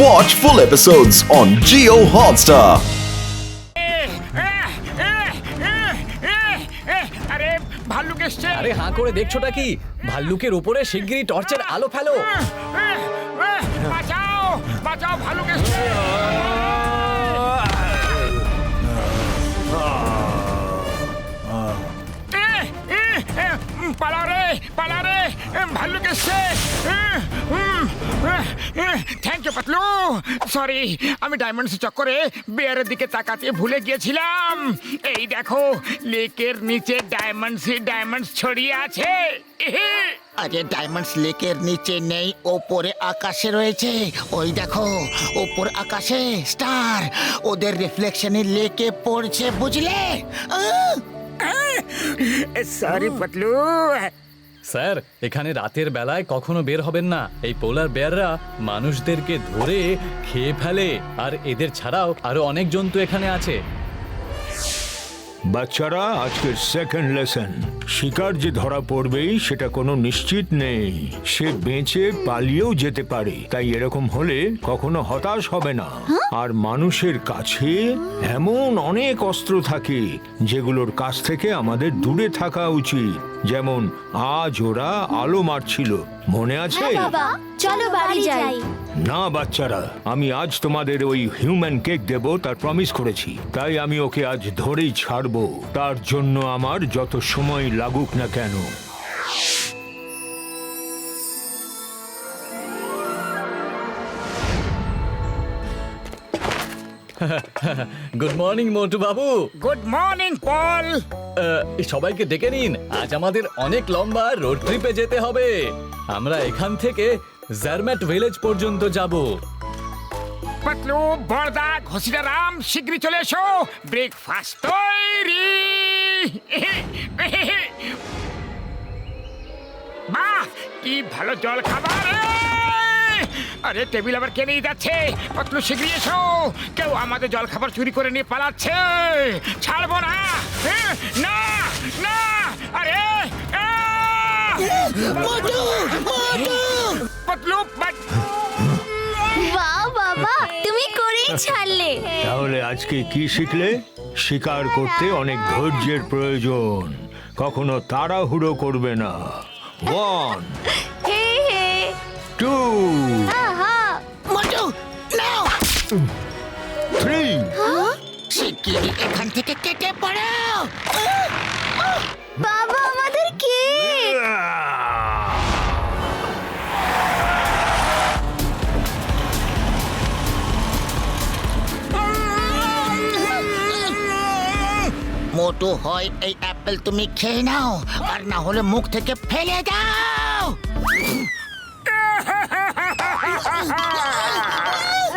Watch full episodes on Jio Hotstar. আরে ভাল্লুক এসছে। আরে হাঁ করে দেখছোটা কি? ভাল্লুকের উপরে শিগগিরই টর্চের আলো ফেলো। বাঁচাও বাঁচাও, ভাল্লুক এসছে। পালা রে পালা রে, ভাল্লুক এসছে। Thank you Patlu. সরি, আমি ডায়মন্ডস চক্করে বেয়ারের দিকে তাকাতে ভুলে গিয়েছিলাম। এই দেখো, লেকের নিচে ডায়মন্ডস ছড়িয়ে আছে। আরে ডায়মন্ডস লেকের নিচে নেই, ওপরে আকাশে রয়েছে। ওই দেখো, ওপর আকাশে স্টার, ওদের রিফ্লেকশনে লেকে পড়ছে, বুঝলে? সরি পাতলু। স্যার, এখানে রাতের বেলায় কখনো বের হবেন না। এই পোলার বেয়াররা মানুষদেরকে ধরে খেয়ে ফেলে, আর এদের ছাড়াও আরো অনেক জন্তু এখানে আছে। বাচ্চারা, আজকের সেকেন্ড লেসন, শিকার যে ধরা পড়বেই সেটা কোনো নিশ্চিত নেই। সে বেঁচে পালিয়েও যেতে পারে, তাই এরকম হলে কখনো হতাশ হবে না। আর মানুষের কাছে এমন অনেক অস্ত্র থাকে যেগুলোর কাছ থেকে আমাদের দূরে থাকা উচিত। যেমন আজ ওরা আলো মারছিল, মনে আছে? বাবা, চলো বাড়ি যাই। না বাচ্চারা, আমি আজ তোমাদের ওই হিউম্যান কেক দেব, তার প্রমিস করেছি। তাই আমি ওকে আজ ধরেই ছাড়বো, তার জন্য আমার যত সময় লাগুক না কেন। গুড মর্নিং মোটু বাবু। গুড মর্নিং পল। সবাইকে ডেকে নিন, আজ আমাদের অনেক লম্বা রোড ট্রিপে যেতে হবে। আমরা এখান থেকে জারম্যাট ভিলেজ পর্যন্ত যাব। পাতলু, বড়দা, ঘসিটা রাম, শীঘ্রই চলে এসো। ব্রেকফাস্ট তৈরি। বাহ, কি ভালো জল খাবার। আরে টেবিল আবার কে নিয়ে যাচ্ছে? পাতলু, শীঘ্রই এসো। কেউ আমাদের জল খাবার চুরি করে নিয়ে পালাচ্ছে। ছাড়বো না। না না, আরে পাতলু। বাহ বাবা, তুমি করেই ছাড়লে। তাহলে আজকে কি শিখলে? শিকার করতে অনেক ধৈর্যের প্রয়োজন, কখনো তাড়াহুড়ো করবে না। 1 হে হে 2 আহা। মোটু, নাও। 3 শিগগিরই এখান থেকে কেটে পড়ো। বাবা, আমাদের কে? মোটু, হয় এই অ্যাপেল তুমি খেয়ে নাও, আর না হলে মুখ থেকে ফেলে দাও।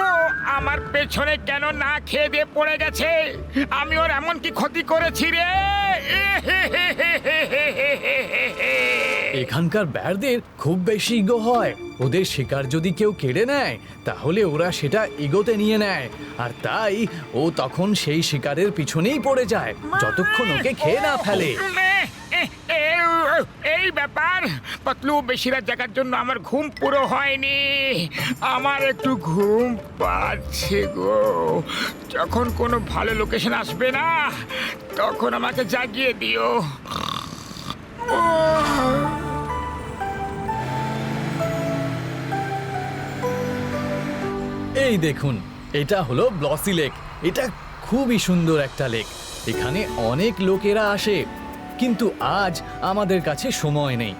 ও আমার পেছনে কেন না খেয়ে দিয়ে পড়ে গেছে? আমি ওর এমন কি ক্ষতি করেছি রে? এখানকার বেয়ারদের খুব বেশি ইগো হয়। ওদের শিকার যদি কেউ কেড়ে নেয়, তাহলে ওরা সেটা ইগোতে নিয়ে নেয়, আর তাই ও তখন সেই শিকারের পিছনেই পড়ে যায় যতক্ষণ ওকে খেয়ে না ফেলে। এই ব্যাপার পাতলু, বেশি রাত জাগার জন্য আমার ঘুম পুরো হয়নি। আমার একটু ঘুম পাচ্ছে গো। যখন কোনো ভালো লোকেশন আসবে না, তখন আমাকে জাগিয়ে দিও। এই দেখুন, এটা হলো ব্লসি লেক। এটা খুবই সুন্দর একটা লেক। এখানে অনেক লোকেরা আসে, কিন্তু আজ আমাদের কাছে সময় নেই,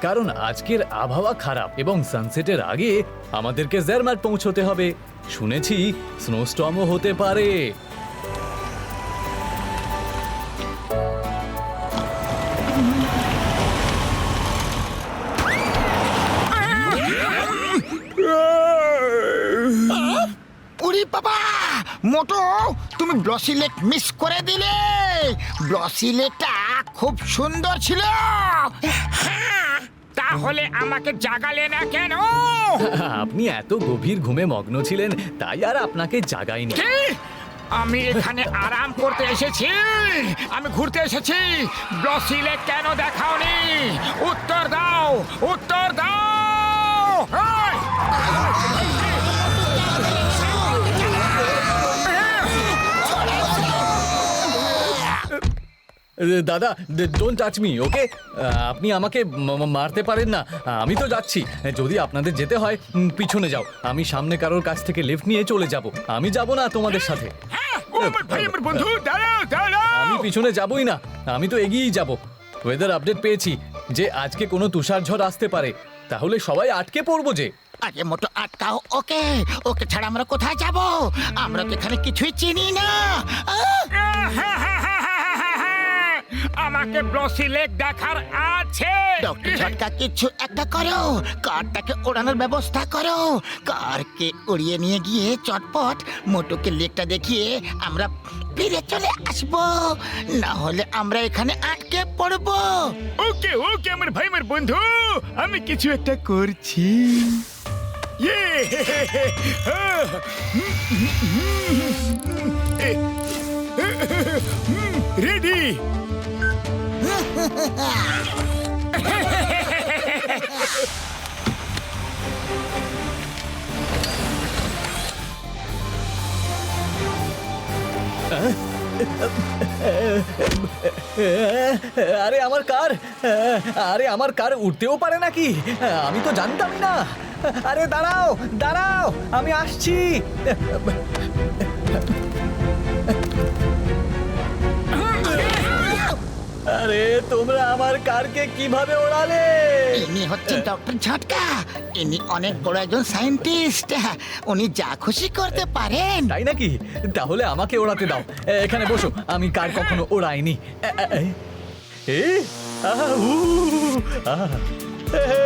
কারণ আজকের আবহাওয়া খারাপ এবং সানসেটের আগে আমাদেরকে জারম্যাট পৌঁছতে হবে। শুনেছি স্নোস্টর্মও হতে পারে। উরি বাবা, মোটু, তুমি ব্লসি লেক মিস করে দিলে। ব্লসি লেকটা খুব সুন্দর ছিল। তাহলে আমাকে জাগালে না কেন? আপনি এত গভীর ঘুমে মগ্ন ছিলেন, তাই আর আপনাকে জাগাইনি। কি? আমি এখানে আরাম করতে এসেছি, আমি ঘুরতে এসেছি। ব্লসি লেক কেন দেখাওনি? উত্তর দাও, উত্তর দাও। এই! দাদা ডোন্ট টাচ মি, ওকে? আপনি আমাকে মারতে পারেন না, আমি তো যাচ্ছি। যদি আপনাদের যেতে হয় পিছনে যাও, আমি সামনে কারোর কাছ থেকে লিফট নিয়ে চলে যাব। আমি যাব না তোমাদের সাথে। ও আমার ভাই, আমার বন্ধু, দাঁড়াও দাঁড়াও। আমি পিছনে যাবই না, আমি তো এগিয়েই যাব। ওয়েদার আপডেট পেয়েছি যে আজকে কোনো তুষার ঝড় আসতে পারে, তাহলে সবাই আটকে পড়বো যে। আরে মোটো আটকাও ওকে, ওকে ছাড়া আমরা কোথায় যাব? আমরা তো এখানে কিছুই চিনি না। আমাকে ব্লসি লেক দেখার আছে। ডক্টর ঝটকা কিছু একটা করো, কারটাকে ওড়ানোর ব্যবস্থা করো। কারকে উড়িয়ে নিয়ে গিয়ে চটপট মোটুকে লেকটা দেখিয়ে আমরা ফিরে চলে আসবো, না হলে আমরা এখানে আটকে পড়বো। ওকে ওকে আমার ভাই, আমার বন্ধু, আমি কিছু একটা করছি। রেডি? আরে আমার কার, আরে আমার কার উঠতেও পারে নাকি? আমি তো জানতামই না। আরে দাঁড়াও দাঁড়াও, আমি আসছি। আরে তোমরা আমার কারকে কিভাবে ওড়ালে? ইনি হচ্ছেন ডক্টর ঝটকা, ইনি অনেক বড় একজন সায়েন্টিস্ট, উনি যা খুশি করতে পারেন। তাই নাকি? তাহলে আমাকে ওড়াতে দাও। এখানে বসো, আমি কার কখনো ওড়াইনি। এ, আহা, উ, আহা, হে,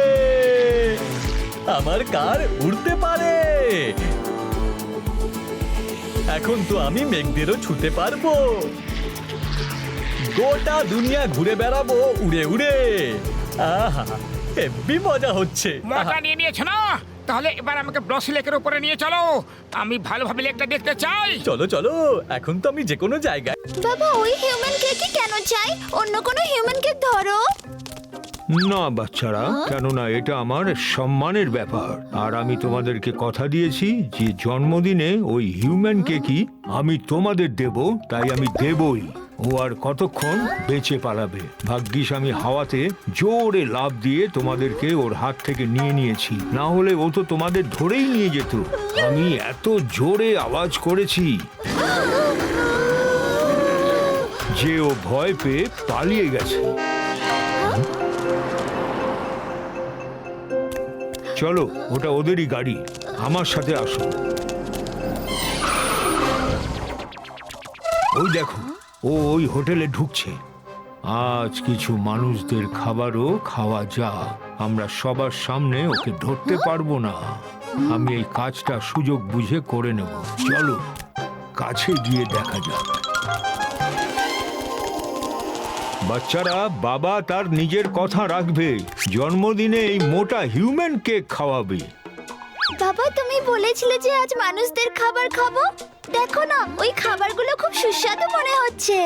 আমার কার উড়তে পারে। এখন তো আমি মেঘদেরও ছুতে পারবো, গোটা দুনিয়া ঘুরে বেড়াবো উড়ে উড়ে। আহা, হেব্বি মজা হচ্ছে। মজা নিয়ে নিয়েছো না? তাহলে এবার আমাকে ব্লসি লেকের উপরে নিয়ে চলো, আমি ভালোভাবে লেকটা দেখতে চাই। চলো চলো, এখন তো আমি যে কোনো জায়গায়। বাবা ওই হিউম্যান কেকই কেন চাই? অন্য কোনো হিউম্যান কেক ধরো। না বাচ্চারা, কেননা এটা আমার সম্মানের ব্যাপার। আর আমি তোমাদেরকে কথা দিয়েছি যে জন্মদিনে ওই হিউম্যান কেকই আমি তোমাদের দেব, তাই আমি দেবই। ও আর কতক্ষণ বেঁচে পালাবে? ভাগ্যিস আমি হাওয়াতে জোরে লাফ দিয়ে তোমাদেরকে ওর হাত থেকে নিয়ে নিয়েছি, না হলে ও তো তোমাদের ধরেই নিয়ে যেত। আমি এত জোরে আওয়াজ করেছি যে ও ভয় পেয়ে পালিয়ে গেছে। চলো, ওটা ওদেরই গাড়ি, আমার সাথে আসো। ওই দেখো, ও ওই হোটেলে ঢুকছে। আজ কিছু মানুষদের খাবারও খাওয়া যাক। আমরা সবার সামনে ওকে ধরতে পারবো না। আমি এই কাজটা সুযোগ বুঝে করে নেব। চলো, কাছে গিয়ে দেখা যাক। বাচ্চারা, বাবা তার নিজের কথা রাখবে। জন্মদিনে এই মোটা হিউম্যান কেক খাওয়াবে। বাবা তুমি বলেছিলে যে আজ মানুষদের খাবার খাবো, দেখো না ওই খাবারগুলো খুব সুস্বাদু মনে হচ্ছে।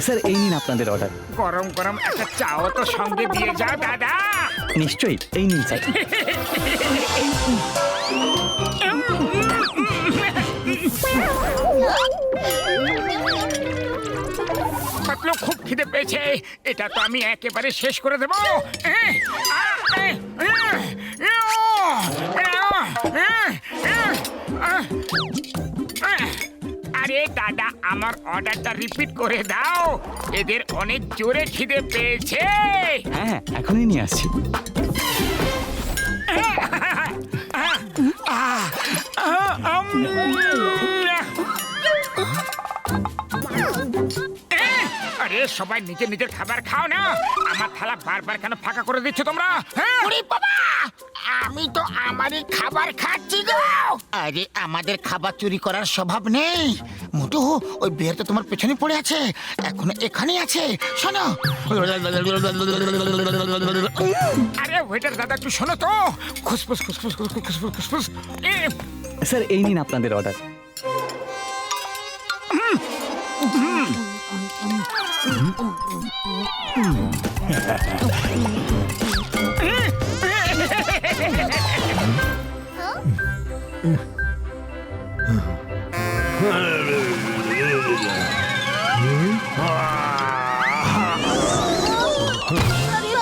স্যার এই নিন আপনাদের অর্ডার। গরম গরম একটা চাও তো সঙ্গে দিয়ে যাও দাদা। নিশ্চয়ই, এই নিন স্যার। পাতলু খুব খিদে পেয়েছে, এটা তো আমি একেবারে শেষ করে দেবো। আরে দাদা, আমার অর্ডারটা রিপিট করে দাও, এদের অনেক জোরে খিদে পেয়েছে। হ্যাঁ এখনই নিয়ে আসছি। আরে সবাই নিজের নিজের খাবার খাও না, আমার থালা বারবার কেন ফাঁকা করে দিচ্ছ তোমরা? হ্যাঁ? ওরে বাবা, আমি তো আমারই খাবার খাচ্ছি গো। আরে আমাদের খাবার চুরি করার স্বভাব নেই। মোটু, ওই বিয়ার তো তোমার পেছনে পড়ে আছে, এখনো এখানেই আছে। শোনো। আরে ওয়েটার দাদা, একটু শোনো তো। খুসফুস খুসফুস খুসফুস খুসফুস খুসফুস। স্যার এই নিন আপনাদের অর্ডার। আরে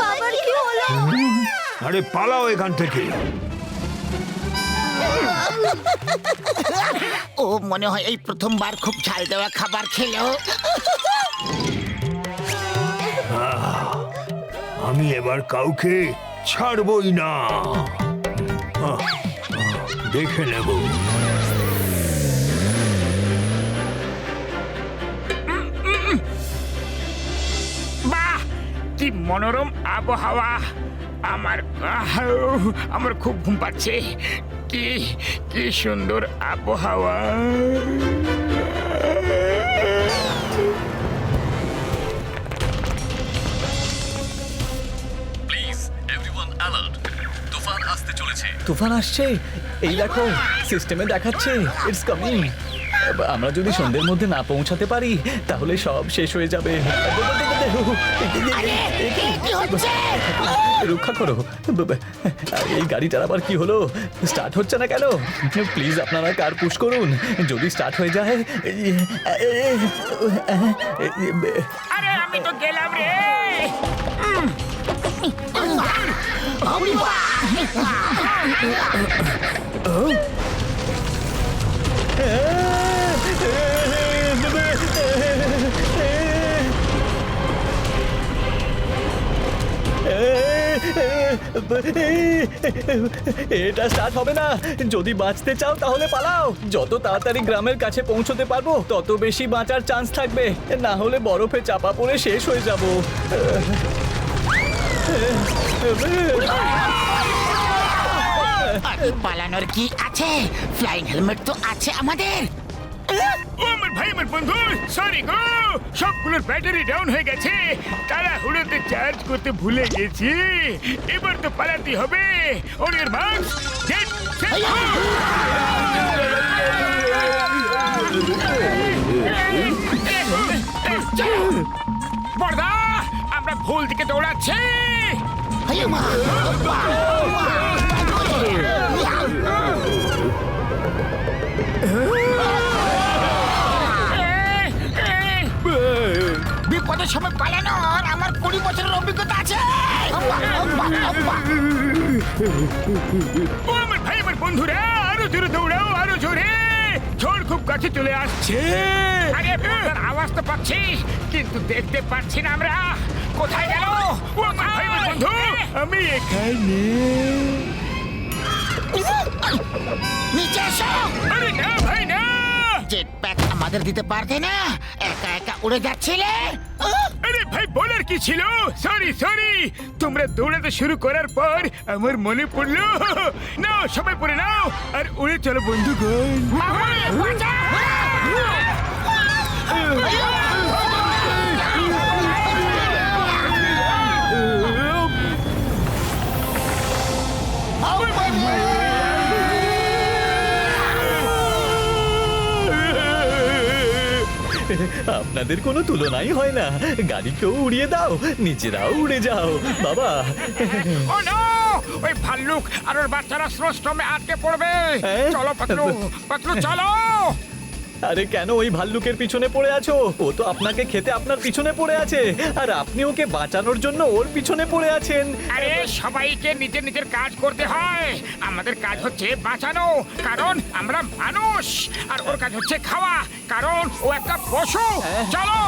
বাবার কি হলো? আরে পালাও এখান থেকে। ও মনে হয় এই প্রথমবার খুব ঝাল দেওয়া খাবার খেলো। আমি এবার কাউকে ছাড়বই না। দেখে নেব। বাহ, কি মনোরম আবহাওয়া। আমার খুব ঘুম পাচ্ছে। কি কি সুন্দর আবহাওয়া। প্লিজ এভরিওয়ান অ্যালার্ট, তুফান আসতে চলেছে। তুফান আসছে, এই দেখো সিস্টেমে দেখাচ্ছে ইটস কামিং। আমরা যদি সন্ধ্যের মধ্যে না পৌঁছাতে পারি তাহলে সব শেষ হয়ে যাবে। রক্ষা করো। এই গাড়িটার আবার কি হলো? স্টার্ট হচ্ছে না কেন? প্লিজ আপনারা কার পুশ করুন, যদি স্টার্ট হয়ে যায়। আরে আমি তো গেলাম রে। এটা স্টার্ট হবে না। যদি বাঁচতে চাও তাহলে পালাও। যত তাড়াতাড়ি গ্রামের কাছে পৌঁছতে পারবো তত বেশি বাঁচার চান্স থাকবে, না হলে বরফে চাপা পড়ে শেষ হয়ে যাব। পালানোর কি আছে? ফ্লাইং হেলমেট তো আছে আমাদের। ও আমার ভাই, আমার বন্ধু, সরি গো, সবগুলোর ব্যাটারি ডাউন হয়ে গেছে। তাড়াহুড়োতে চার্জ করতে ভুলে গেছি। এবার তো পালাতে হবে। On your marks, get set, বড়দা, আমরা ভুল দিকে দৌড়াচ্ছি। বিপদের সময় পালানোর আমার 20 বছরের অভিজ্ঞতা আছে। ও আমার ভাই, আমার বন্ধুরা, আরো জোরে দৌড়াও, আরো জোরে। ঝড় খুব কাছে চলে আসছে। আরে বড়দার আওয়াজ তো পাচ্ছি, কিন্তু দেখতে পাচ্ছি না আমরা। কোথায় গেল? ও আমার ভাই, আমার বন্ধু, আমি এখানে। নিচে এসো। আরে না ভাই, না। জেট প্যাক আমাদের দিতে পারতে না? একা একা উড়ে যাচ্ছিলে। আরে ভাই, বলার কি ছিল? Sorry sorry. তোমরা দৌড়াতে শুরু করার পর আমার মনে পড়লো। নাও সবাই পড়ে নাও আর উড়ে চলো বন্ধুগণ। আপনাদের কোনো তুলনাই হয় না। গাড়িকেও উড়িয়ে দাও, নিজেরাও উড়ে যাও বাবা। ও নো! ওই ভাল্লুক আর ওর বাচ্চারা স্রোস্টমে আটকে পড়বে। চলো পাতলু, পাতলু চলো। আরে কেন ওই ভাল্লুকের পিছনে পড়ে আছো? ও তো আপনাকে খেতে আপনার পিছনে পড়ে আছে, আর আপনি ওকে বাঁচানোর জন্য ওর পিছনে পড়ে আছেন। আরে সবাইকে নিজের নিজের কাজ করতে হয়। আমাদের কাজ হচ্ছে বাঁচানো, কারণ আমরা মানুষ। আর ওর কাজ হচ্ছে খাওয়া, কারণ ও একটা পশু। চলো।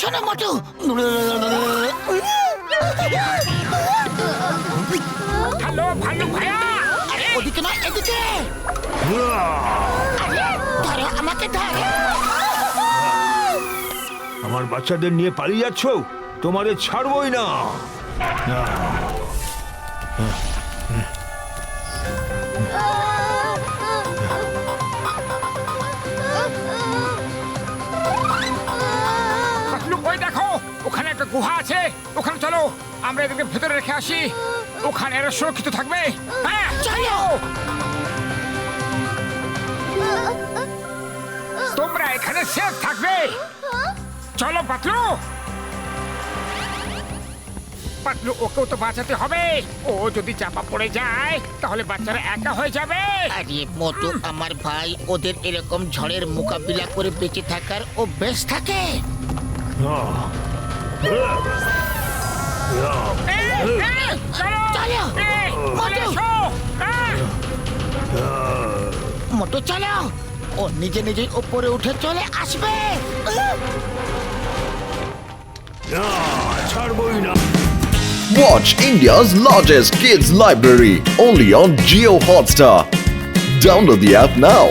শোনো মোটু, হ্যালো ভাল্লুক ভাইয়া। আরে ওদিকে না, এদিকে। আরে ধরো, আমাকে ধরো। আমার বাচ্চাদের নিয়ে পালিয়ে যাচ্ছ? তোমাদের ছাড়বই না। গুহা আছে, ওখানে চলো। আমরা এদেরকে ভেতরে রেখে আসি, ওখানে এরা সুরক্ষিত থাকবে। হ্যাঁ চলো। তোমরা এখানে সেফ থাকবে। চলো পাতলু। পাতলু, ওকেও তো বাঁচাতে হবে। ও যদি চাপা পড়ে যায় তাহলে বাচ্চারা একা হয়ে যাবে। আরে মোটু আমার ভাই, ওদের এরকম ঝড়ের মোকাবিলা করে বেঁচে থাকার অভ্যেস থাকে। চলো চলো, মোটু। মোটু চলো, ও নিজে নিজেই উপরে উঠে চলে আসবে। ছাড়বই না। Watch India's largest kids library only on Geo Hotstar. Download the app now.